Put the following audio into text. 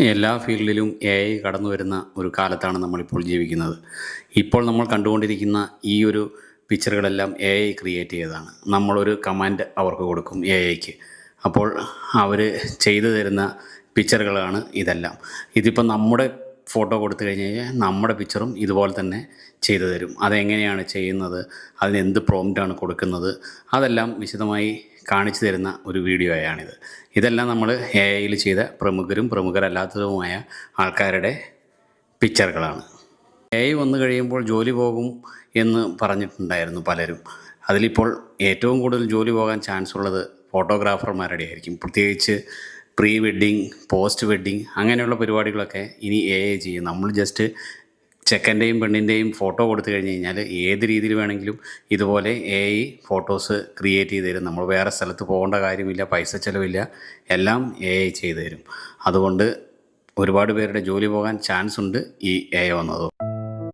എല്ലാ ഫീൽഡിലും AI കടന്നു വരുന്ന ഒരു കാലത്താണ് നമ്മളിപ്പോൾ ജീവിക്കുന്നത്. ഇപ്പോൾ നമ്മൾ കണ്ടുകൊണ്ടിരിക്കുന്ന ഈ ഒരു പിക്ചറുകളെല്ലാം AI ക്രിയേറ്റ് ചെയ്തതാണ്. നമ്മളൊരു കമാൻഡ് അവർക്ക് കൊടുക്കും AIക്ക്. അപ്പോൾ അവർ ചെയ്തു തരുന്ന പിക്ചറുകളാണ് ഇതെല്ലാം. ഇതിപ്പോൾ നമ്മുടെ ഫോട്ടോ കൊടുത്തു കഴിഞ്ഞ് കഴിഞ്ഞാൽ നമ്മുടെ പിക്ചറും ഇതുപോലെ തന്നെ ചെയ്തു തരും. അതെങ്ങനെയാണ് ചെയ്യുന്നത്, അതിനെന്ത് പ്രോംപ്റ്റാണ് കൊടുക്കുന്നത്, അതെല്ലാം വിശദമായി കാണിച്ചു തരുന്ന ഒരു വീഡിയോയാണിത്. ഇതെല്ലാം നമ്മൾ AI ചെയ്ത പ്രമുഖരും പ്രമുഖരല്ലാത്തതുമായ ആൾക്കാരുടെ പിക്ചറുകളാണ്. AI വന്നു കഴിയുമ്പോൾ ജോലി പോകും എന്ന് പറഞ്ഞിട്ടുണ്ടായിരുന്നു പലരും. അതിലിപ്പോൾ ഏറ്റവും കൂടുതൽ ജോലി പോകാൻ ചാൻസ് ഉള്ളത് ഫോട്ടോഗ്രാഫർമാരുടെ ആയിരിക്കും. പ്രത്യേകിച്ച് പ്രീ വെഡ്ഡിങ്, പോസ്റ്റ് വെഡ്ഡിങ് അങ്ങനെയുള്ള പരിപാടികളൊക്കെ ഇനി AI ചെയ്യും. നമ്മൾ ജസ്റ്റ് ചെക്കൻ്റെയും പെണ്ണിൻ്റെയും ഫോട്ടോ കൊടുത്തു കഴിഞ്ഞ് കഴിഞ്ഞാൽ ഏത് രീതിയിൽ വേണമെങ്കിലും ഇതുപോലെ AI ഫോട്ടോസ് ക്രിയേറ്റ് ചെയ്ത് തരും. നമ്മൾ വേറെ സ്ഥലത്ത് പോകേണ്ട കാര്യമില്ല, പൈസ ചിലവില്ല, എല്ലാം AI ചെയ്തു തരും. അതുകൊണ്ട് ഒരുപാട് പേരുടെ ജോലി പോകാൻ ചാൻസ് ഉണ്ട് ഈ AI വന്നത്.